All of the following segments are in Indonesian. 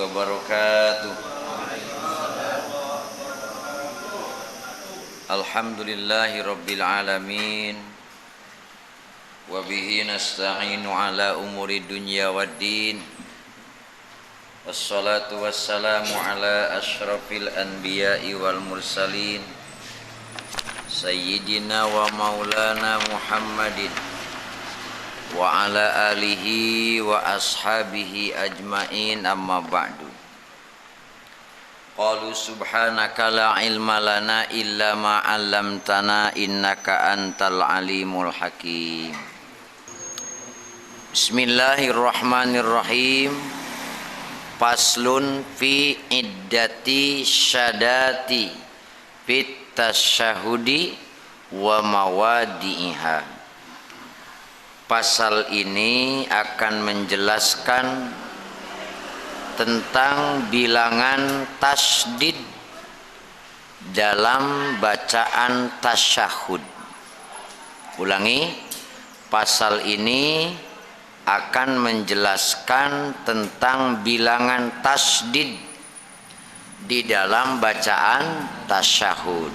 wabarakatuh. Alhamdulillahi rabbil alamin. Wa bihi nasta'inu ala umuri dunya waddin. Wassalatu wassalamu ala asyrafil anbiya'i wal mursalin Sayyidina wa maulana Muhammadin wa ala alihi wa ashabihi ajma'in, amma ba'du. Qalu subhanaka la ilma lana illa ma 'allamtana innaka antal alimul hakim. Bismillahirrahmanirrahim. Faslun fi iddati syadati fit tasyahudi wa mawadi'iha. Pasal ini akan menjelaskan tentang bilangan tasdid dalam bacaan tasyahud. Ulangi, pasal ini akan menjelaskan tentang bilangan tasdid di dalam bacaan tasyahud.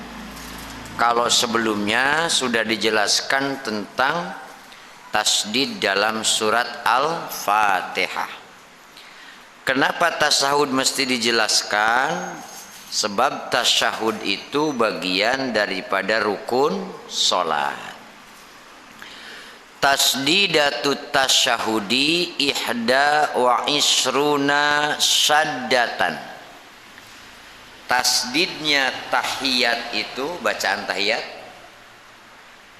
Kalau sebelumnya sudah dijelaskan tentang tasdid dalam surat Al-Fatihah. Kenapa tasyahud mesti dijelaskan? Sebab tasyahud itu bagian daripada rukun sholat. Tasdidatut tasyahudi ihda wa isruna syaddatan. Tasdidnya tahiyat itu, bacaan tahiyat,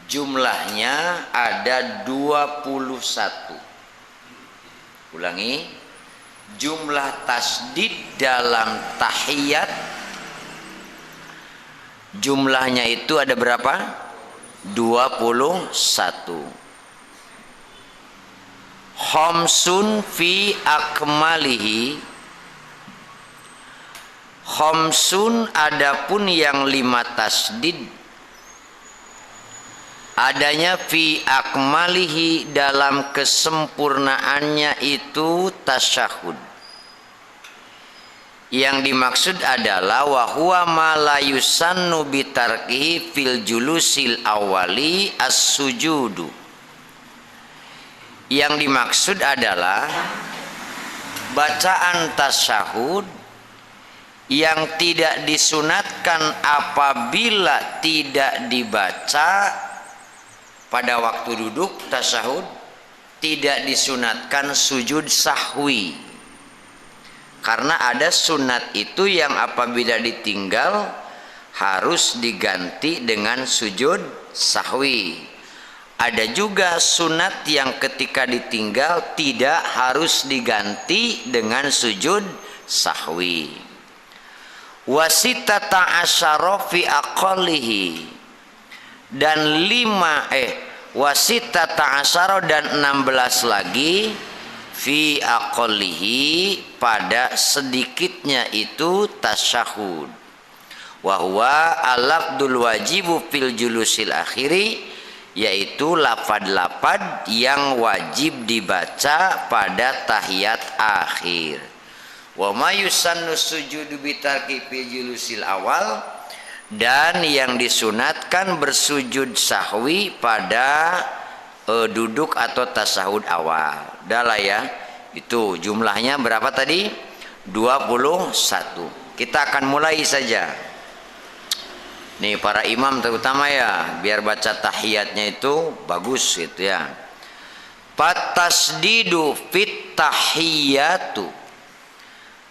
jumlahnya ada 21. Ulangi, jumlah tasdid dalam tahiyat jumlahnya itu ada berapa? 21. Khamsun fi akmalihi. Khamsun adapun yang 5 tasdid adanya fi akmalihi dalam kesempurnaannya itu tasyahud. Yang dimaksud adalah wa huwa ma la yusannu bitarkihi fil julusil awali as-sujudu. Yang dimaksud adalah bacaan tasyahud yang tidak disunatkan apabila tidak dibaca pada waktu duduk tasyahud, tidak disunatkan sujud sahwi. Karena ada sunat itu yang apabila ditinggal harus diganti dengan sujud sahwi. Ada juga sunat yang ketika ditinggal tidak harus diganti dengan sujud sahwi. Wasitata asyara fi aqallihi. Dan wasitata asyara dan 16 lagi fi aqallihi pada sedikitnya itu tasyahud. Wa huwa al-lafdul wajibu fil julusil akhiri, yaitu lafad-lafad yang wajib dibaca pada tahiyat akhir. Wa ma yusannu sujudu bitarki fi julusil awal, dan yang disunatkan bersujud sahwi pada duduk atau tasyahud awal. Dah lah ya. Itu jumlahnya berapa tadi? 21. Kita akan mulai saja. Nih para imam terutama ya, biar baca tahiyatnya itu bagus gitu ya. Fatasdidu fit tahiyatu.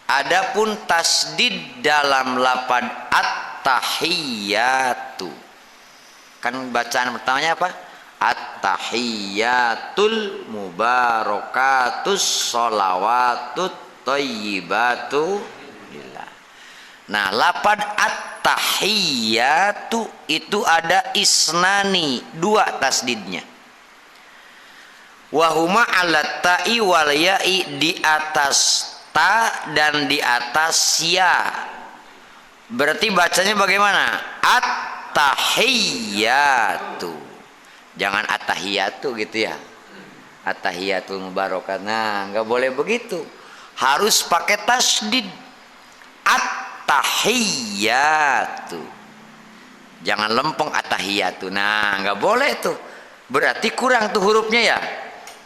Adapun tasdid dalam lafaz at-tahiyatu. Kan bacaan pertamanya apa? At-tahiyatul mubarakatus sholawatut thayyibatu lillah. Nah, lafaz at-tahiyatu itu ada isnani, 2 tasdidnya. Wahuma ala ta'i wal ya'i, di atas ta dan di atas ya. Berarti bacanya bagaimana? At-tahiyatu. Jangan at-tahiyatu gitu ya. At-tahiyatul mubarakat. Nah, enggak boleh begitu. harus pakai tasdid. At-tahiyyatu. Jangan lempeng at-tahiyyatu. Nah, nggak boleh tuh. Berarti kurang tuh hurufnya ya.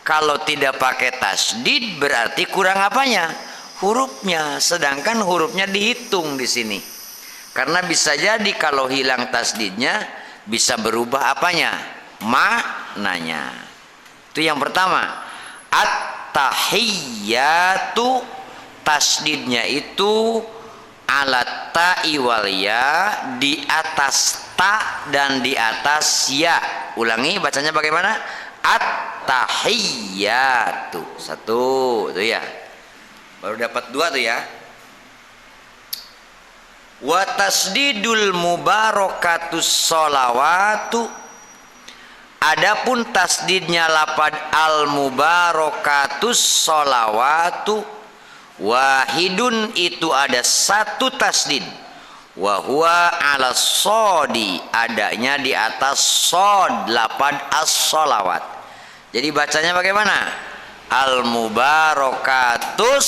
Kalau tidak pakai tasdid berarti kurang apanya? Hurufnya. Sedangkan hurufnya dihitung di sini. Karena bisa jadi kalau hilang tasdidnya bisa berubah apanya? Maknanya. Itu yang pertama. At-tahiyyatu, tasdidnya itu alat ta'i wal ya, di atas ta dan di atas ya. Ulangi bacanya bagaimana? At-tahiyyatu. Satu itu ya. Baru dapat dua tuh ya. Wa tasdidul mubarakatus sholawatu, adapun tasdidnya lapad al mubarakatus sholawatu, wahidun itu ada satu tasdid, wa huwa ala sodi, adanya di atas sod lapad as sholawat. Jadi bacanya bagaimana? Al mubarakatus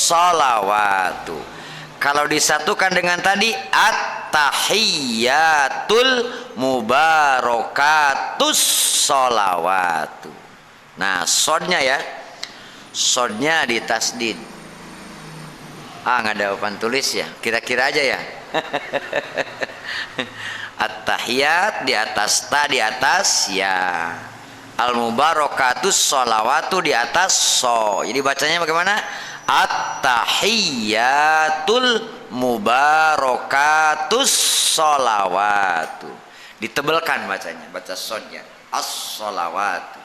sholawatu. Kalau disatukan dengan tadi at-tahiyyatul mubarakatus sholawatu. Nah, sodnya ya, sodnya di tasdid. Nggak ada papan tulis ya, kira-kira aja ya. At-tahiyyat di atas ta, di atas ya. Al mubarakatus sholawatu di atas so. Jadi bacanya bagaimana? At-tahiyyatul mubarakatus sholawatu. Ditebelkan bacanya, baca sodnya. As-sholawatu.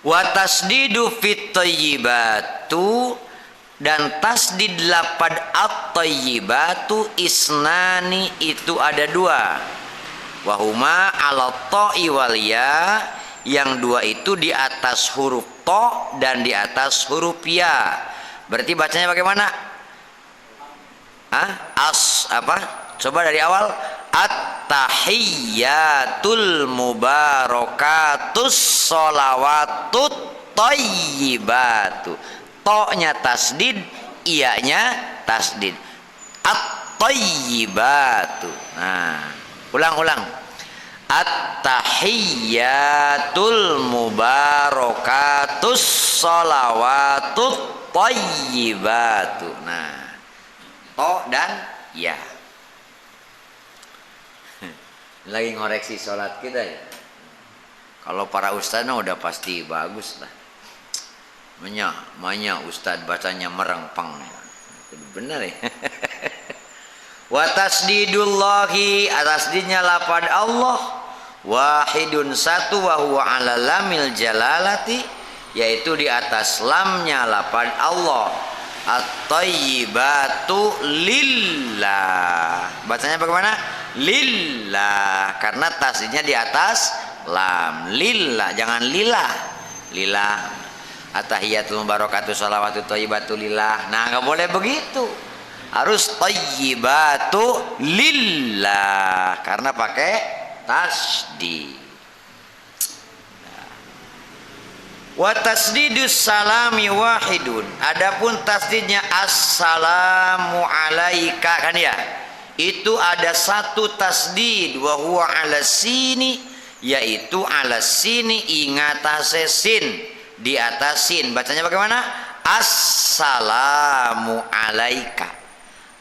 Wa tasdidu fit thayyibatu, dan tasdid lapad at-thayyibatu isnani itu ada dua. Wahuma ala ta'i wal ya, yang dua itu di atas huruf to dan di atas huruf ya. Berarti bacanya bagaimana? Apa? Coba dari awal. At-tahiyyatul mubarakatus sholawatut thayyibatu. To-nya tasdid, iya-nya tasdid. At-thayyibatu. Nah, ulang. At-tahiyyatul mubarakatus sholawatut thayyibatu. Nah, to dan ya. Lagi ngoreksi sholat kita ya. Kalau para ustadz udah pasti bagus lah. Manya ustadz bacanya merengpeng. Benar ya. Wa tasdidullahi, tasdidnya lapad Allah, wahidun satu, wa huwa ala lamil jalalati, yaitu di atas lamnya lapad Allah. At-thayyibatu lillah. Bacanya bagaimana? Lillah, karena tasdidnya di atas lam. Lillah, jangan lillah. Lillah. At-tahiyyatul mubarakatuh sholawatut thayyibatu lillah. Nah, enggak boleh begitu. Harus thayyibatu lillah, karena pakai tasdid. Wa tasdidus salami wahidun, adapun tasdidnya assalamu alaika kan ya, itu ada satu tasdid, wa huwa ala sini, yaitu ala sini ingatase sin, di atas sin. Bacanya bagaimana? Assalamu alaika.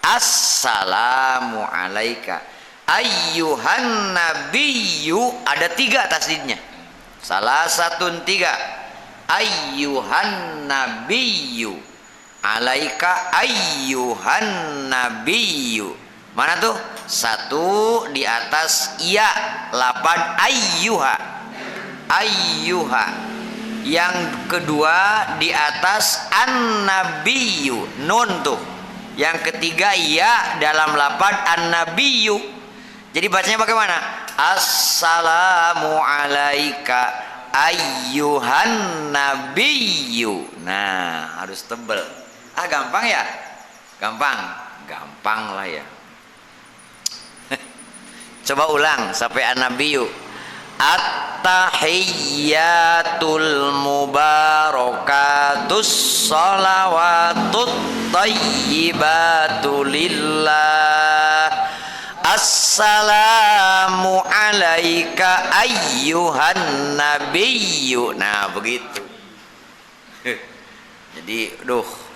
Assalamu alaika ayyuhan nabiyyu, ada tiga tasdidnya, salah satu tiga. Ayyuhan nabiyyu, alaika ayyuhan nabiyyu. Mana tuh? Satu di atas iya, lapad ayyuha. Ayyuha. Yang kedua di atas an-nabiyyu, nun tuh. Yang ketiga ya dalam lapad an-nabiyyu. Jadi bacanya bagaimana? Assalamu alaika ayyuhan nabiyyu. Nah, harus tebel. Gampang ya? Gampang lah ya. Coba ulang sampai an-nabiyyu. At-tahiyyatul mubarakatus sholawatut thayyibatu lillah. Assalamu alaika ayyuhan nabiyyu. Nah begitu. Jadi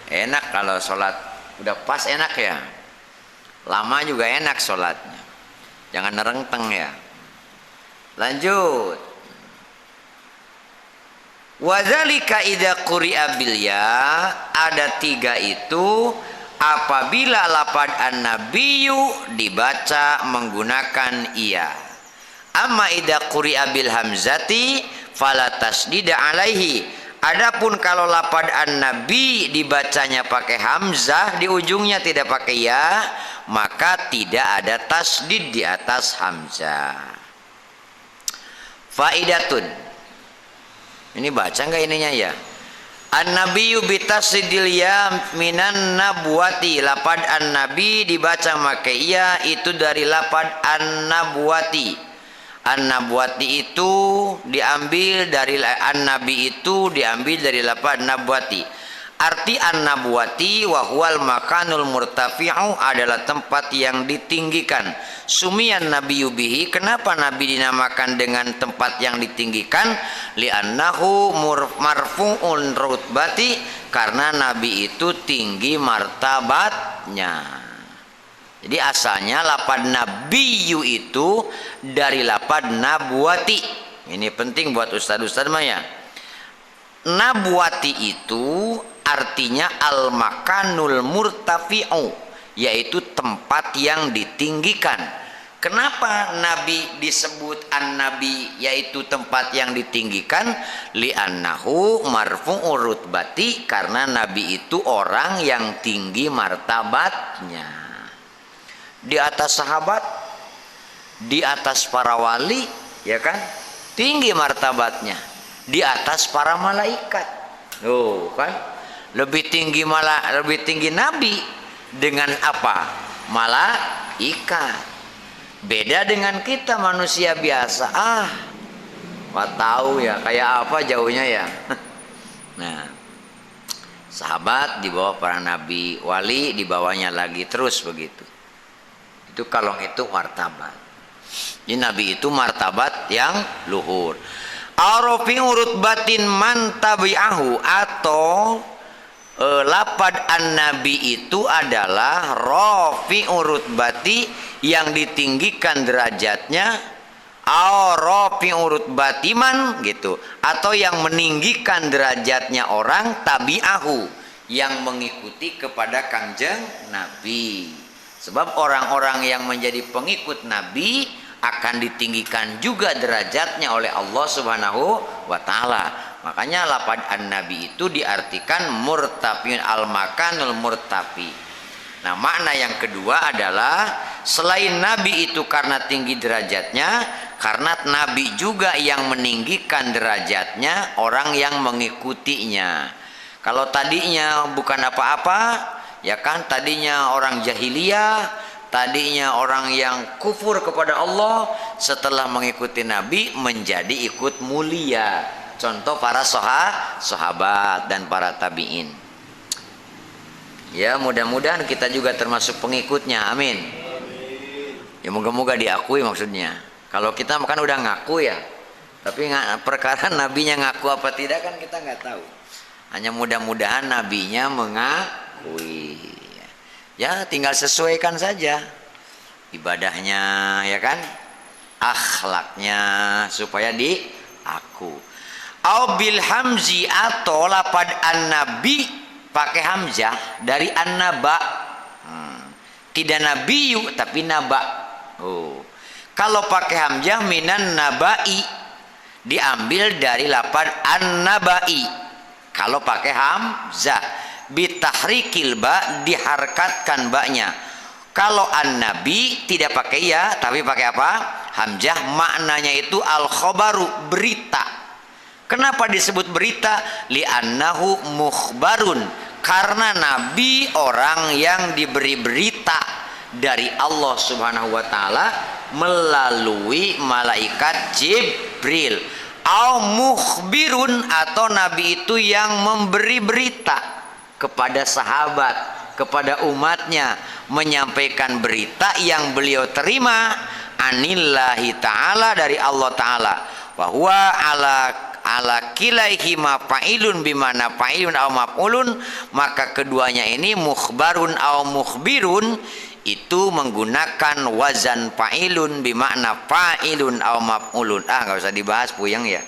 enak kalau sholat udah pas, enak ya. Lama juga enak sholatnya, jangan nerengteng ya. Lanjut. Wadzalika idza quri'a bil ya, ada 3 itu apabila lafaz an-nabiyyu dibaca menggunakan iya. Amma idza quri'a bil hamzati fala tasdida alaihi. Adapun kalau lafaz an-nabi dibacanya pakai hamzah di ujungnya tidak pakai ya, maka tidak ada tasdid di atas hamzah. Faidatun. Ini baca enggak ininya ya? An-nabiyyu bitasdidil ya minan nabwati. Lafaz an-nabi dibaca pakai ya itu dari lafaz an-nabwati. An-nabwati itu diambil dari an-nabi itu diambil dari lafaz nabwati. Arti an-nabwati wa huwal makanul murtafi'u adalah tempat yang ditinggikan. Sumiyan nabiyyu bihi, kenapa nabi dinamakan dengan tempat yang ditinggikan? Li'annahu marfu'un rutbati, karena nabi itu tinggi martabatnya. Jadi asalnya lafaz nabiyyu itu dari lafaz nabwati. Ini penting buat ustaz-ustaz mah ya. Nabwati itu artinya al-makanul murtafi'u, yaitu tempat yang ditinggikan. Kenapa nabi disebut an-nabi, yaitu tempat yang ditinggikan? Li'annahu marfu'ur rutbati, karena nabi itu orang yang tinggi martabatnya. Di atas sahabat, di atas para wali, ya kan? Tinggi martabatnya. Di atas para malaikat. Kan? Lebih tinggi nabi dengan apa? Malaikat. Beda dengan kita manusia biasa. Nggak tahu ya kayak apa jauhnya ya. Nah, sahabat di bawah para nabi, wali di bawahnya lagi, terus begitu. Itu kalau itu martabat. Jadi nabi itu martabat yang luhur. Arafi urut batin man tabi'ahu, atau lafaz an-nabi itu adalah rafi urut bati, yang ditinggikan derajatnya. Arafi urut batiman gitu, atau yang meninggikan derajatnya orang, tabi'ahu, yang mengikuti kepada kanjeng nabi. Sebab orang-orang yang menjadi pengikut Nabi akan ditinggikan juga derajatnya oleh Allah Subhanahu wa taala. Makanya lafaz an-nabi itu diartikan murtafiun al-makanul murtafi. Nah, makna yang kedua adalah selain nabi itu karena tinggi derajatnya, karena nabi juga yang meninggikan derajatnya orang yang mengikutinya. Kalau tadinya bukan apa-apa, ya kan, tadinya orang jahiliyah, tadinya orang yang kufur kepada Allah, setelah mengikuti Nabi menjadi ikut mulia. Contoh para sahabat dan para tabi'in. Ya, mudah-mudahan kita juga termasuk pengikutnya, amin. Ya moga-moga diakui maksudnya. Kalau kita kan udah ngaku ya, tapi perkara nabinya ngaku apa tidak kan kita nggak tahu. Hanya mudah-mudahan nabinya mengakui. Ya tinggal sesuaikan saja ibadahnya, ya kan, akhlaknya supaya diaku. Au bil hamzi, atau lafaz an-nabi pakai hamzah dari an-naba. Tidak nabiyu tapi naba. Kalau pakai hamzah minan nabai, diambil dari lafaz an-nabai. Kalau pakai hamzah bitahrikil ba, diharkatkan ba-nya. Kalau an-nabi tidak pakai ya, tapi pakai apa? Hamzah. Maknanya itu al-khobaru, berita. Kenapa disebut berita? Li'annahu mukhbarun, karena nabi orang yang diberi berita dari Allah Subhanahu wa taala melalui malaikat Jibril. Au mukhbirun, atau nabi itu yang memberi berita kepada sahabat, kepada umatnya, menyampaikan berita yang beliau terima anillahi ta'ala, dari Allah ta'ala. Bahwa ala kilaihima fa'ilun bimana fa'ilun au maf'ulun, maka keduanya ini mukhbarun au mukhbirun itu menggunakan wazan fa'ilun bimakna fa'ilun au maf'ulun. Nggak usah dibahas puyeng ya.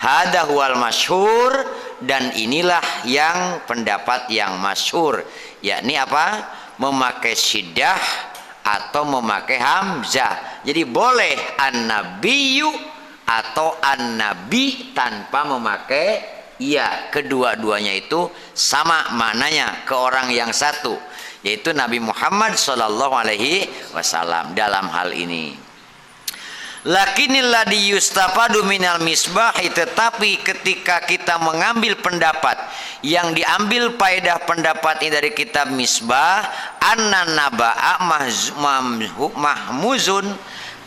Hada huwal masyhur, dan inilah yang pendapat yang masyhur, yakni apa? Memakai syiddah atau memakai hamzah. Jadi boleh an-nabiyyu atau an-nabi tanpa memakai iya. Kedua-duanya itu sama maknanya ke orang yang satu, yaitu Nabi Muhammad sallallahu alaihi wasallam dalam hal ini. Lakinnil ladzi yustafadu minal misbahi, tetapi ketika kita mengambil pendapat yang diambil faedah pendapat ini dari kitab Misbah, annan naba'a mahmuzun,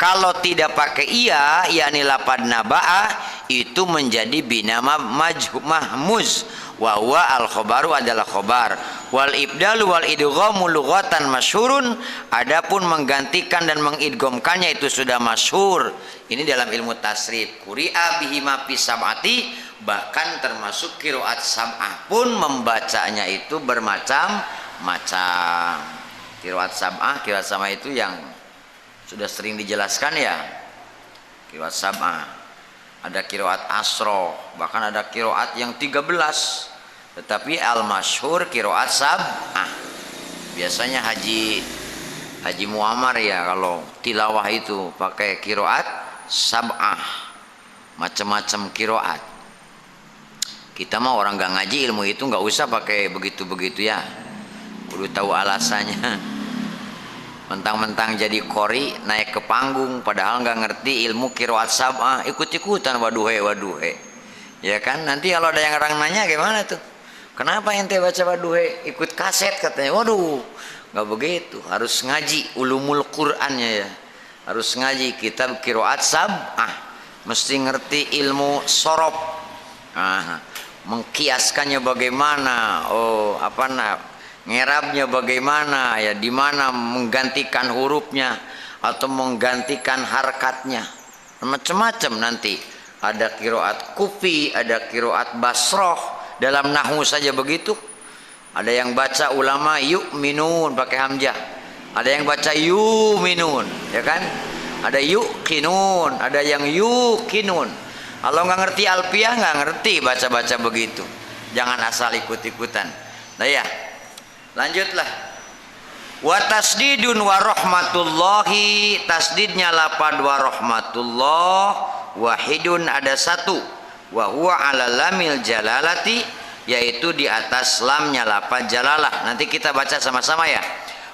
kalau tidak pakai iya, yakni lapad naba'a itu menjadi binama mahmuz, wa huwa al khobaru adalah khobar, wal ibdalu wal idghamu lughatan masyhurun, adapun menggantikan dan mengidghamkannya itu sudah masyhur. Ini dalam ilmu tasrif. Quri'a bihi ma fi sab'ati, bahkan termasuk qiraat sab'ah pun membacanya itu bermacam-macam. Qiraat sab'ah itu yang sudah sering dijelaskan ya. Qiraat sab'ah, ada qiraat asro, bahkan ada qiraat yang 13. Tetapi al-masyhur qiraat sab'ah. Biasanya Haji Muammar ya kalau tilawah itu pakai qiraat sab'ah, macam-macam qiraat. Kita mah orang gak ngaji ilmu itu nggak usah pakai begitu-begitu ya. Kudu tahu alasannya. Mentang-mentang jadi qori naik ke panggung padahal nggak ngerti ilmu qiraat sab'ah, ikut-ikutan waduhe. Ya kan? Nanti kalau ada yang orang nanya gimana tuh? Kenapa ente baca waduhe? Ikut kaset katanya. Waduh, nggak begitu. Harus ngaji ulumul Qur'annya ya. Harus ngaji kitab qiraat sab'ah. Mesti ngerti ilmu sorob. Mengkiaskannya bagaimana? Ngerabnya bagaimana ya, di mana menggantikan hurufnya atau menggantikan harkatnya, macam-macam. Nanti ada qiraat kufi, ada qiraat basroh, dalam nahwu saja begitu. Ada yang baca ulama yu'minun pakai hamzah, ada yang baca yu'minun ya kan, ada yuqinun, ada yang yuqinun. Kalau nggak ngerti alfiah nggak ngerti baca-baca begitu, jangan asal ikut-ikutan. Nah ya, lanjutlah. Wa tasdidun wa rahmatullahi, tasdidnya lapad wa rahmatullah, wahidun ada satu, wa huwa ala lamil jalalati, yaitu di atas lamnya lapad jalalah. Nanti kita baca sama-sama ya.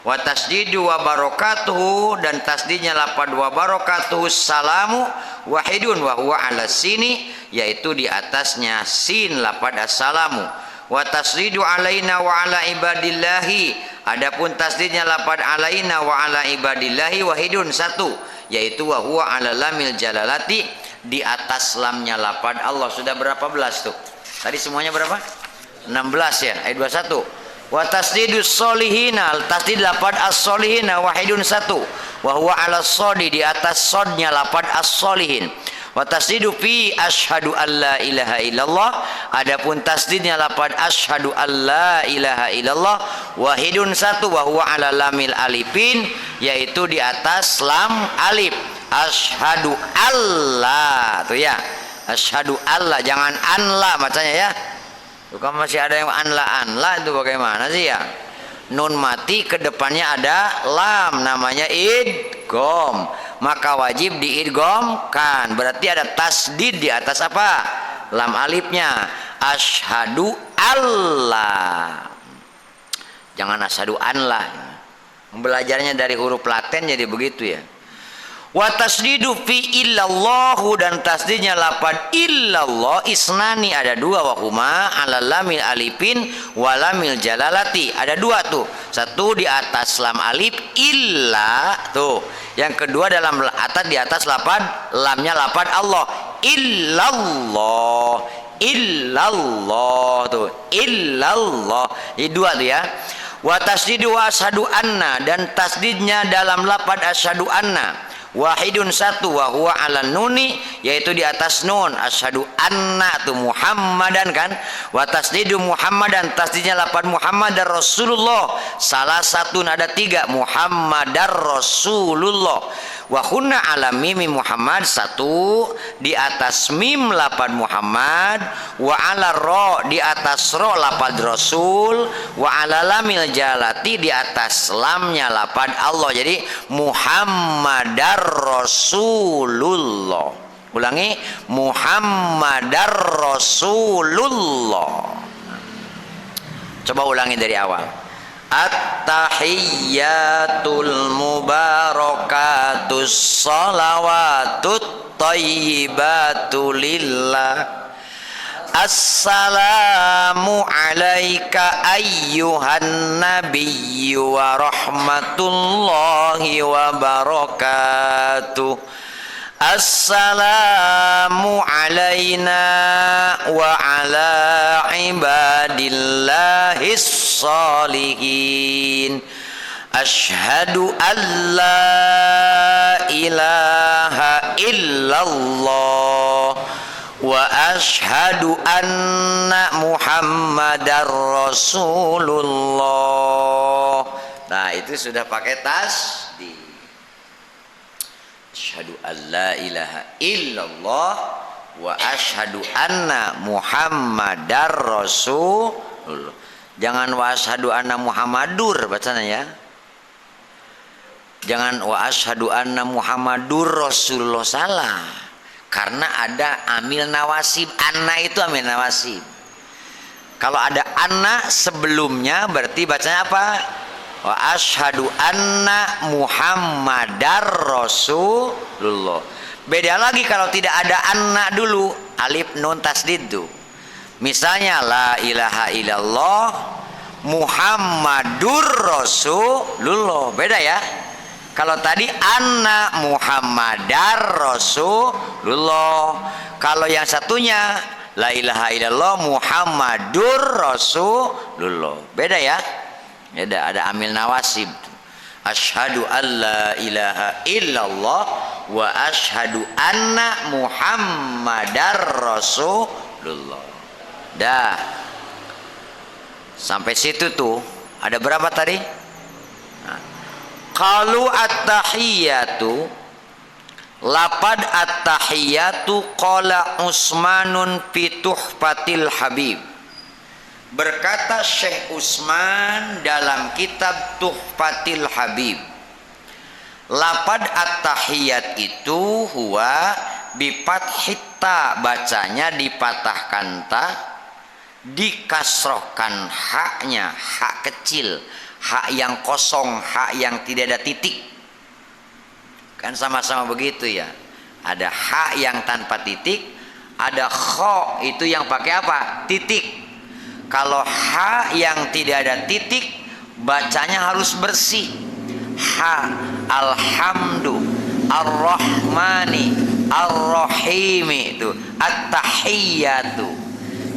Wa tasdidu wa barakatuhu, dan tasdidnya lapad wa barakatuhu salamu, wahidun wa huwa ala sini, yaitu di atasnya sin lapad assalamu. Wa tasdidu alaina wa ala ibadillahi, adapun tasdidnya lapad alaina wa ala ibadillahi wahidun satu, yaitu wa huwa ala lamil jalalati, di atas lamnya lapad Allah. Sudah berapa belas tuh? Tadi semuanya berapa? 16 ya, ayat 21. Wa tasdidus solihina, tasdid lapad as-solihina wahidun satu, wa huwa ala sodi, di atas sodnya lapad as-solihin. Wa tasdidu fi asyhadu alla ilaha illallah, adapun tasdidnya lapad asyhadu alla ilaha illallah wahidun satu, wa huwa ala lamil alifin, yaitu di atas lam alif. Asyhadu alla tuh ya, asyhadu alla, jangan anla bacanya ya. Bukan masih ada yang anla itu bagaimana sih ya? Nun mati ke depannya ada lam, namanya idgham, maka wajib diidghamkan. Berarti ada tasdid di atas apa? Lam alifnya. Asyhadu alla, jangan asyhadu anla. Belajarnya dari huruf Latin jadi begitu ya. Wa tasdidu fi illallahu, dan tasdidnya lapad illallah isnani, ada dua, wa huma ala lamil alifin wa lamil jalalati, ada dua tuh, satu di atas lam alif illa tuh, yang kedua dalam atas di atas lapad lamnya lapad Allah illallah, illallah tuh, illallah. Ini dua tuh ya. Wa tasdidu wa asyhadu anna, dan tasdidnya dalam lafaz asyhadu anna. Wahidun satu, wa huwa ala nuni, yaitu di atas nun. Asyhadu anna tu Muhammadan kan. Wa tasdidu Muhammadan, tasdidnya lafaz Muhammadar Rasulullah. Salah satu ada tiga, Muhammadar Rasulullah. Wa hunna ala mimi Muhammad, satu di atas mim lafaz Muhammad. Wa ala ro, di atas ro lafaz Rasul. Wa ala lamil jalati, di atas lamnya lafaz Allah. Jadi Muhammadar Rasulullah. Ulangi, Muhammadar Rasulullah. Coba ulangi dari awal. At-tahiyyatul mubarakatus salawatut thayyibatu lillah. Assalamu alaika ayyuhan nabiyyu wa rahmatullahi wa barakatuh. Assalamu alaina wa ala ibadillahis salihin. Ashhadu an la ilaha illallah wa ashhadu anna Muhammadar Rasulullah. Nah, itu sudah pakai tasdid. Asyhadu an la ilaha illallah wa asyhadu anna Muhammadar Rasulullah. Jangan wa asyhadu anna Muhammadur bacanya ya. Jangan wa asyhadu anna Muhammadur Rasulullah, salah. Karena ada amil nawasib. Anna itu amil nawasib. Kalau ada anna sebelumnya berarti bacanya apa? Wa asyhadu anna Muhammadar Rasulullah. Beda lagi kalau tidak ada anna dulu, alif nun tasdid tuh. Misalnya la ilaha illallah Muhammadur Rasulullah. Beda ya. Kalau tadi anna Muhammadar Rasulullah. Kalau yang satunya la ilaha illallah Muhammadur Rasulullah. Beda ya. Ada amil nawasib. Asyhadu an la ilaha illallah wa asyhadu anna Muhammadar Rasulullah. Dah. Sampai situ tuh. Ada berapa tadi? Nah. Qalu at-tahiyyatu, lapad at-tahiyyatu qala Utsmanun fi Tuhfatil Habib. Berkata Syekh Utsman dalam kitab Tuhfatil Habib, lapad at-tahiyyat itu huwa bifathit ta, bacanya dipatahkan ta, dikasrohkan haknya, hak kecil, hak yang kosong, hak yang tidak ada titik. Kan sama-sama begitu ya. Ada hak yang tanpa titik, ada kho itu yang pakai apa? Titik. Kalau ha yang tidak ada titik bacanya harus bersih. Ha alhamdu ar-rahmani ar-rahimi itu at-tahiyyatu.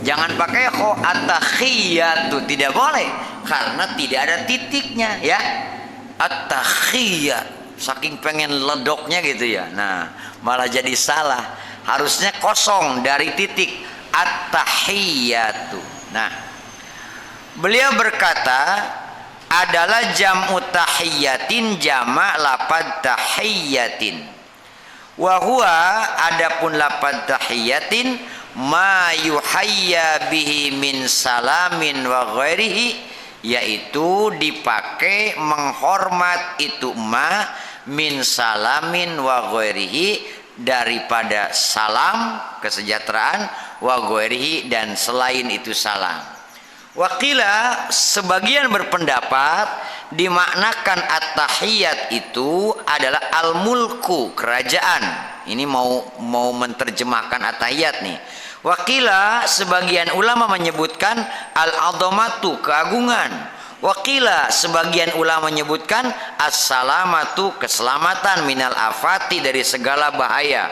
Jangan pakai kho at-tahiyyatu, tidak boleh karena tidak ada titiknya ya. At-tahiyyat, saking pengen ledoknya gitu ya. Nah, malah jadi salah. Harusnya kosong dari titik, at-tahiyyatu. Nah, beliau berkata adalah jam'u tahiyyatin, jamak lapad tahiyyatin. Wa huwa, adapun lapad tahiyyatin, ma yuhayya bihi min salamin wa ghairihi, yaitu dipakai menghormat itu ma min salamin wa ghairihi, daripada salam kesejahteraan, wa ghairihi dan selain itu salam. Waqila, sebagian berpendapat dimaknakan at-tahiyyat itu adalah al-mulku, kerajaan. Ini mau menerjemahkan at-tahiyyat nih. Waqila, sebagian ulama menyebutkan al-'azamatu, keagungan. Waqila, sebagian ulama menyebutkan as-salamatu, keselamatan, minal afati, dari segala bahaya.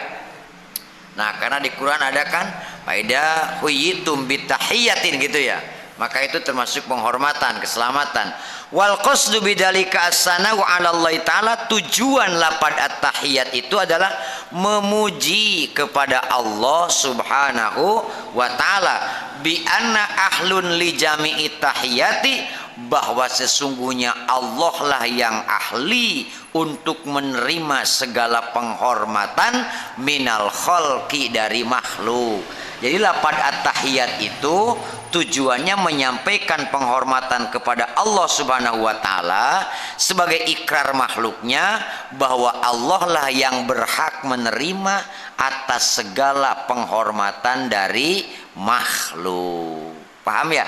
Nah, karena di Quran ada kan faida huyitum bitahiyatin gitu ya. Maka itu termasuk penghormatan, keselamatan. Wal qasdu bidzalika as-sana'u 'ala Allah taala, tujuan lapad at-tahiyat itu adalah memuji kepada Allah Subhanahu wa taala bi anna ahlun li jami'i tahiyati, bahwa sesungguhnya Allah lah yang ahli untuk menerima segala penghormatan minal khalqi, dari makhluk. Jadi lapad at-tahiyat itu tujuannya menyampaikan penghormatan kepada Allah Subhanahu wa taala sebagai ikrar makhluknya bahwa Allah lah yang berhak menerima atas segala penghormatan dari makhluk. Paham ya?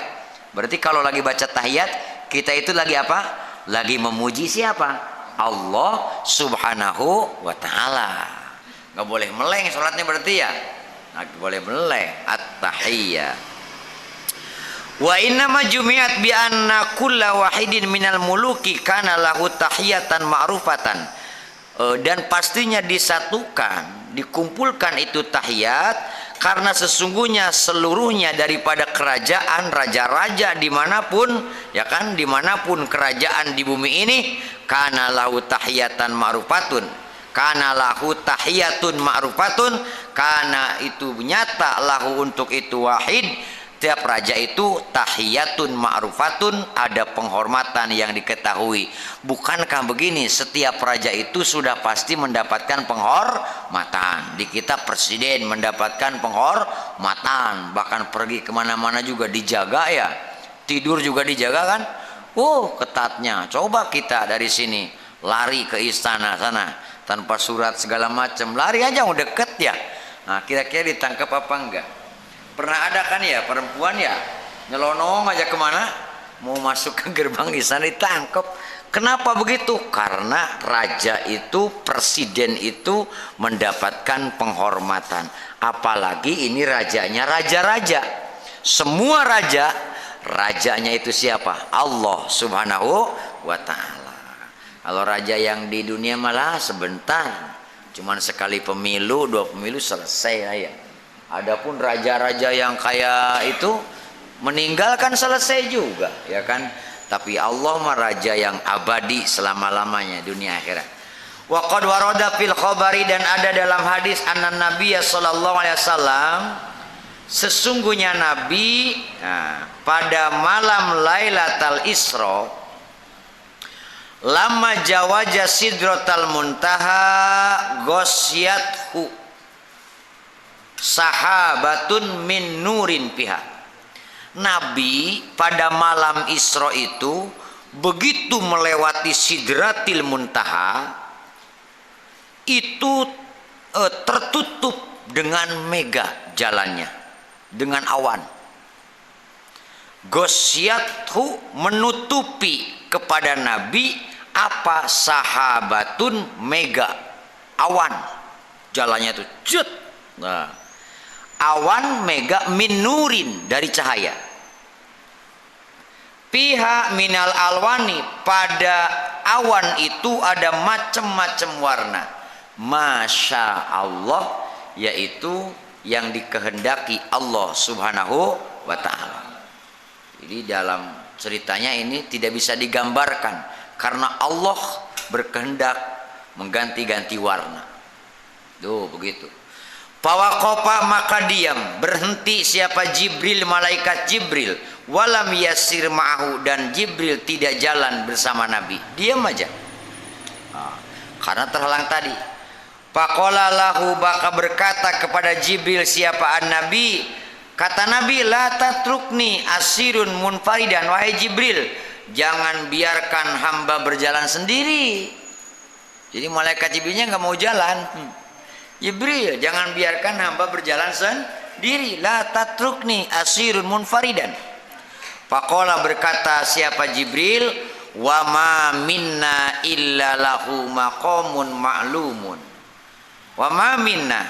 Berarti kalau lagi baca tahiyat, kita itu lagi apa? Lagi memuji siapa? Allah Subhanahu wa taala. Nggak boleh meleng sholatnya berarti ya. Nggak boleh meleng. At-tahiyyah. Wa innama jumi'at bi anna kulla wahidin minal muluki kana lahu tahiyatan ma'rufatan. Dan pastinya disatukan, dikumpulkan itu tahiyat, karena sesungguhnya seluruhnya daripada kerajaan raja-raja dimanapun, ya kan, dimanapun kerajaan di bumi ini, kana lahu tahiyatan ma'rufatun, kana lahu tahiyatun ma'rufatun, kana itu nyata lahu untuk itu wahid, tiap raja itu tahiyatun ma'rufatun, ada penghormatan yang diketahui. Bukankah begini, setiap raja itu sudah pasti mendapatkan penghormatan. Di kita presiden mendapatkan penghormatan, bahkan pergi kemana-mana juga dijaga ya, tidur juga dijaga kan. Ketatnya. Coba kita dari sini lari ke istana sana tanpa surat segala macam, lari aja udah deket ya. Nah, kira-kira ditangkap apa enggak? Pernah ada kan ya perempuan ya nyelonong aja kemana, mau masuk ke gerbang di sana ditangkap. Kenapa begitu? Karena raja itu, presiden itu mendapatkan penghormatan. Apalagi ini rajanya raja-raja. Semua raja, rajanya itu siapa? Allah Subhanahu wa taala. Kalau raja yang di dunia malah sebentar, cuman sekali pemilu, 2 pemilu selesai ya. Adapun raja-raja yang kayak itu meninggalkan selesai juga, ya kan? Tapi Allah mah raja yang abadi selama-lamanya dunia akhirat. Wa qad warada fil khabari, dan ada dalam hadis anna Nabiya sallallahu alaihi wasallam, sesungguhnya Nabi pada malam Lailatul Isra, lama jawaja sidratal muntaha ghasyathu sahabatun min nurin piha. Nabi pada malam Isra itu begitu melewati sidratil muntaha itu tertutup dengan mega jalannya, dengan awan. Ghasyathu, menutupi kepada Nabi apa? Sahabatun, mega awan, jalannya itu cut. Nah, awan mega min nurin, dari cahaya. Piha minal alwani, pada awan itu ada macam-macam warna. Masya Allah, yaitu yang dikehendaki Allah Subhanahu wa ta'ala. Jadi dalam ceritanya ini tidak bisa digambarkan, karena Allah berkehendak mengganti-ganti warna. Tuh begitu. Fawaqafa, maka diam, berhenti siapa? Jibril, malaikat Jibril. Walam yasir ma'ahu, dan Jibril tidak jalan bersama Nabi, diam aja. Karena terhalang tadi. Faqala lahu, maka berkata kepada Jibril siapa? An-Nabi. Kata Nabi, la tatrukni asirun munfaridan, wahai Jibril, jangan biarkan hamba berjalan sendiri. Jadi malaikat Jibrilnya nggak mau jalan. Jibril, jangan biarkan hamba berjalan sendiri. La tatrukni asirun munfaridan. Faqala, berkata siapa Jibril, wa ma minna illa lahu maqamun ma'lumun. Wa ma minna,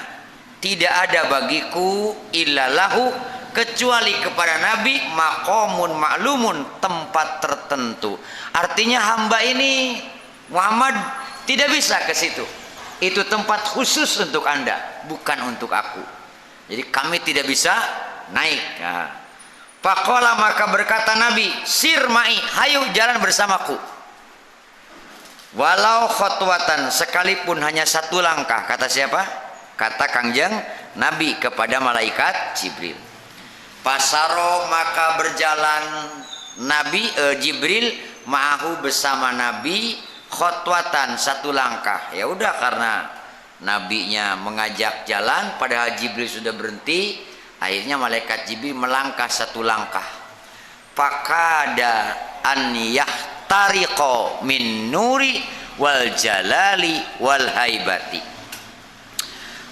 tidak ada bagiku illa lahu, kecuali kepada Nabi, maqamun ma'lumun, tempat tertentu. Artinya hamba ini Muhammad tidak bisa ke situ. Itu tempat khusus untuk Anda, bukan untuk aku. Jadi kami tidak bisa naik. Nah, faqala maka berkata Nabi, sir ma'i, hayu jalan bersamaku. Walau khotwatan, sekalipun hanya satu langkah. Kata siapa? Kata Kangjeng Nabi kepada malaikat Jibril. Pasaro maka berjalan Nabi Jibril ma'ahu bersama Nabi khotwatan, satu langkah. Ya udah, karena nabinya mengajak jalan padahal Jibril sudah berhenti, akhirnya malaikat Jibril melangkah satu langkah. Fakada an yahtariqo min nuri wal jalali wal haibati.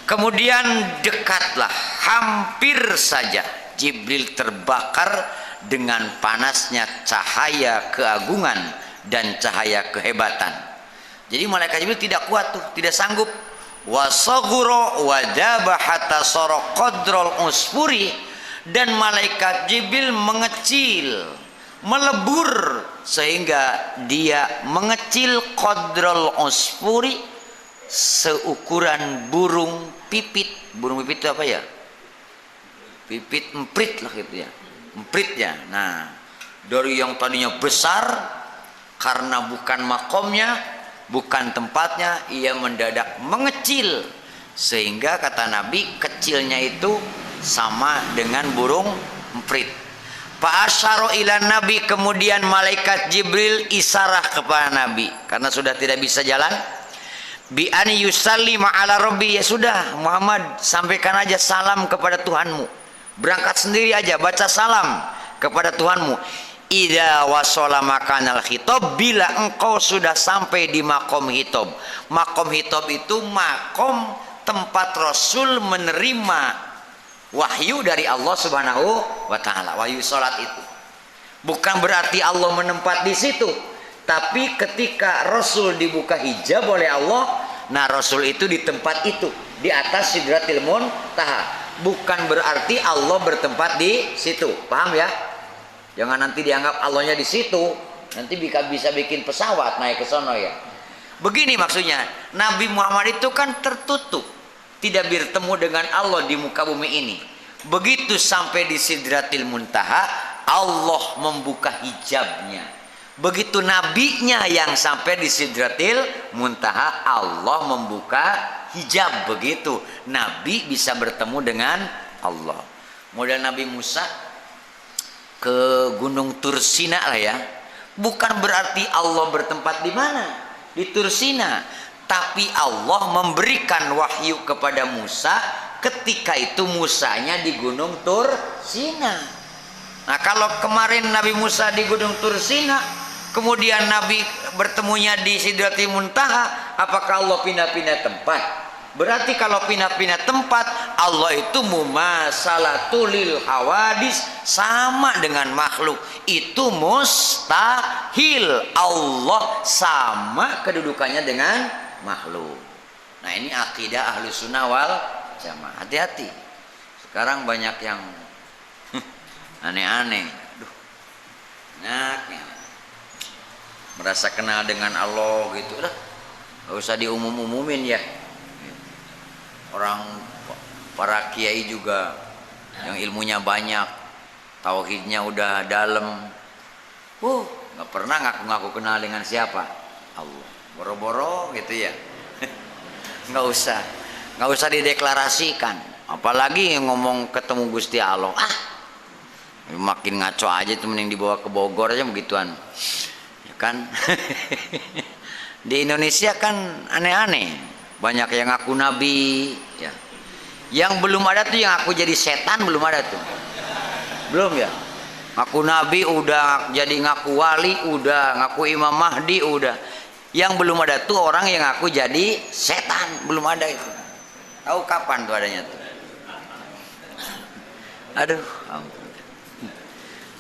Kemudian dekatlah, hampir saja Jibril terbakar dengan panasnya cahaya keagungan dan cahaya kehebatan. Jadi malaikat Jibril tidak kuat tuh, tidak sanggup. Wasaguro wajaba hatta soro qadrol usfuri, dan malaikat Jibril mengecil, melebur sehingga dia mengecil qadrol usfuri, seukuran burung pipit. Burung pipit itu apa ya? Pipit emprit lah gitu ya, emprit ya. Nah, dari yang tadinya besar, karena bukan makomnya, bukan tempatnya, ia mendadak mengecil, sehingga kata Nabi kecilnya itu sama dengan burung emprit. Fa'asyara ila Nabi, kemudian malaikat Jibril isarah kepada Nabi karena sudah tidak bisa jalan. Bi an yusallima ala rabbi, ya sudah Muhammad, sampaikan aja salam kepada Tuhanmu. Berangkat sendiri aja, baca salam kepada Tuhanmu. Idza wasala makanal khitab, bila engkau sudah sampai di makom khitab. Makom khitab itu makom tempat Rasul menerima wahyu dari Allah Subhanahu wa taala. Wahyu salat itu bukan berarti Allah menempat di situ, tapi ketika Rasul dibuka hijab oleh Allah, nah Rasul itu di tempat itu, di atas Sidratil Muntaha. Bukan berarti Allah bertempat di situ, paham ya? Jangan nanti dianggap Allahnya di situ, nanti bisa bikin pesawat naik ke sono ya. Begini maksudnya, Nabi Muhammad itu kan tertutup, tidak bertemu dengan Allah di muka bumi ini. Begitu sampai di Sidratil Muntaha, Allah membuka hijabnya. Begitu nabinya yang sampai di Sidratil Muntaha, Allah membuka hijab. Begitu Nabi bisa bertemu dengan Allah. Model Nabi Musa ke Gunung Tursina lah ya, bukan berarti Allah bertempat di mana, di Tursina, tapi Allah memberikan wahyu kepada Musa ketika itu Musanya di Gunung Tursina. Nah, kalau kemarin Nabi Musa di Gunung Tursina, kemudian Nabi bertemunya di Sidratil Muntaha, apakah Allah pindah-pindah tempat? Berarti kalau pindah-pindah tempat, Allah itu mumasalatulil hawadis, sama dengan makhluk. Itu mustahil. Allah sama kedudukannya dengan makhluk. Nah, ini akidah ahlu sunnah wal jamaah. Hati-hati. Sekarang banyak yang aneh-aneh. Aduh, enaknya merasa kenal dengan Allah gitu. Udah, gak usah diumum-umumin ya. Orang para kiai juga yang ilmunya banyak, tauhidnya udah dalam, nggak pernah ngaku-ngaku kenal dengan siapa? Allah. Boro-boro gitu ya. nggak usah dideklarasikan, apalagi ngomong ketemu Gusti Allah. Makin ngaco aja tuh, mending dibawa ke Bogor aja begituan, ya kan? Di Indonesia kan aneh-aneh. Banyak yang ngaku nabi ya. Yang belum ada tuh yang aku jadi setan, belum ada tuh. Belum ya. Ngaku nabi udah, jadi ngaku wali udah, ngaku Imam Mahdi udah. Yang belum ada tuh orang yang ngaku jadi setan, belum ada itu. Tahu kapan tuh adanya tuh? Aduh,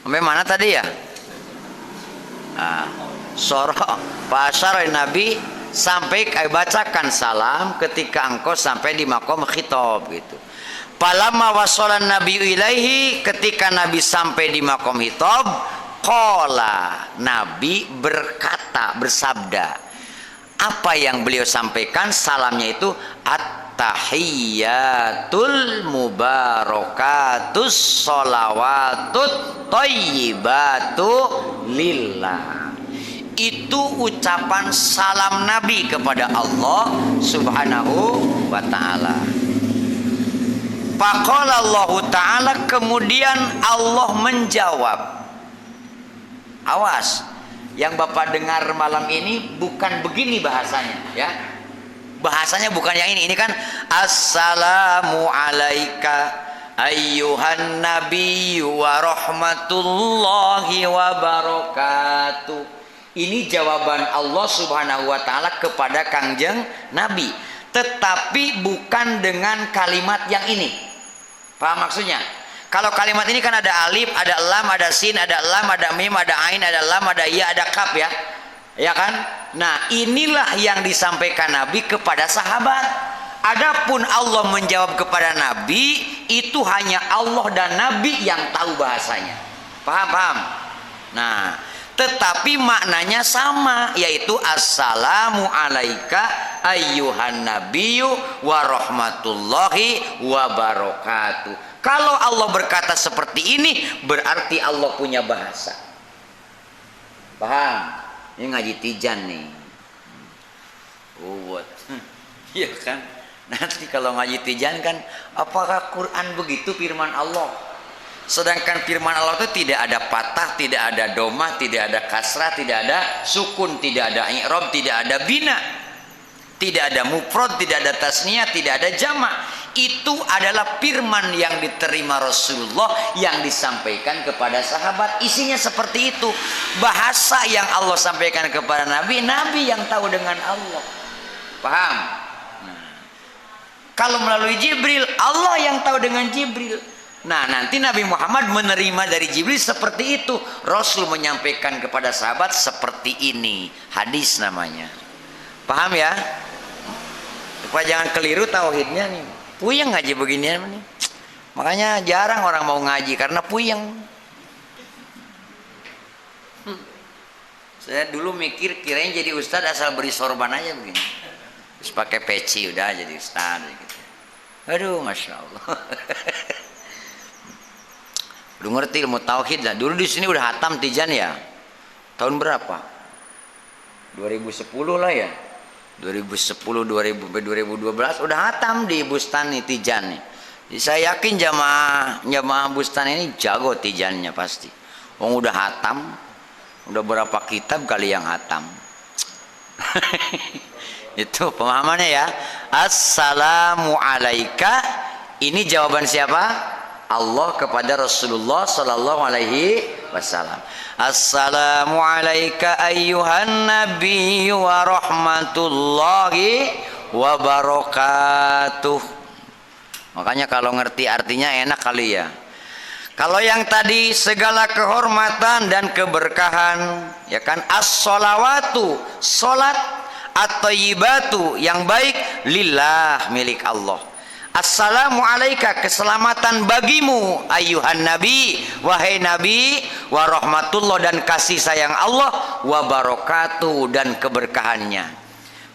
sampai mana tadi ya? Sorok pasar Nabi, sampai bacakan salam ketika engkau sampai di makom khitab gitu. Palamma wasolan Nabi ilaihi, ketika Nabi sampai di makom khitab, qala, Nabi berkata, bersabda, Apa yang beliau sampaikan salamnya itu at-tahiyyatul mubarakatus sholawatut thayyibatu lillah. Itu ucapan salam Nabi kepada Allah Subhanahu wa ta'ala. Faqala Allah ta'ala, kemudian Allah menjawab. Awas, yang Bapak dengar malam ini bukan begini bahasanya, ya. Bahasanya bukan yang ini. Ini kan assalamu alaika ayyuhan nabiyyu wa rahmatullahi wa barakatuh. Ini jawaban Allah Subhanahu wa ta'ala kepada Kangjeng Nabi, tetapi bukan dengan kalimat yang ini. Paham maksudnya? Kalau kalimat ini kan ada alif, ada lam, ada sin, ada lam, ada mim, ada ain, ada lam, ada ya, ada kaf, ya. Ya kan? Nah, inilah yang disampaikan Nabi kepada sahabat. Adapun Allah menjawab kepada Nabi, itu hanya Allah dan Nabi yang tahu bahasanya. Paham? Nah, tetapi maknanya sama, yaitu assalamu alaika ayyuhan nabiyyu wa rahmatullahi wa barakatuh. Kalau Allah berkata seperti ini, berarti Allah punya bahasa. Paham? Ini ngaji tijan nih. Buat, iya kan? Nanti kalau ngaji tijan kan, apakah Quran begitu firman Allah? Sedangkan firman Allah itu tidak ada patah, tidak ada domah, tidak ada kasrah, tidak ada sukun, tidak ada i'rab, tidak ada bina, tidak ada mufrad, tidak ada tasniyah, tidak ada jamak. Itu adalah firman yang diterima Rasulullah, yang disampaikan kepada sahabat. Isinya seperti itu. Bahasa yang Allah sampaikan kepada Nabi, Nabi yang tahu dengan Allah. Paham? Nah, kalau melalui Jibril, Allah yang tahu dengan Jibril. Nah, nanti Nabi Muhammad menerima dari Jibril seperti itu. Rasul menyampaikan kepada sahabat seperti ini. Hadis namanya. Paham ya? Supaya jangan keliru tauhidnya nih. Puyeng ngaji beginian nih. Makanya jarang orang mau ngaji karena puyeng. Saya dulu mikir kirain jadi ustad asal beri sorban aja begini. Terus pakai peci udah jadi ustad gitu. Aduh, masya Allah. Udah ngerti ilmu tauhid lah. Dulu di sini udah hatam tijan ya. Tahun berapa? 2010 lah ya. 2010 2012 udah hatam di Bustani Tijan nih. Jadi saya yakin jamaah Bustani ini jago tijannya pasti. Wong udah hatam, udah berapa kitab kali yang hatam. Itu pemahamannya ya. Assalamu alaika, ini jawaban siapa? Allah kepada Rasulullah sallallahu alaihi wasallam. Assalamu alayka ayyuhan nabiyyu wa rahmatullahi wa barakatuh. Makanya kalau ngerti artinya enak kali ya. Kalau yang tadi segala kehormatan dan keberkahan, ya kan, as-sholawatu, salat, at-thayyibatu, yang baik, lillah, milik Allah. Assalamu alaika, keselamatan bagimu ayyuhan nabi, wahai nabi, wa rahmatullah, dan kasih sayang Allah, wa barakatuh, dan keberkahannya.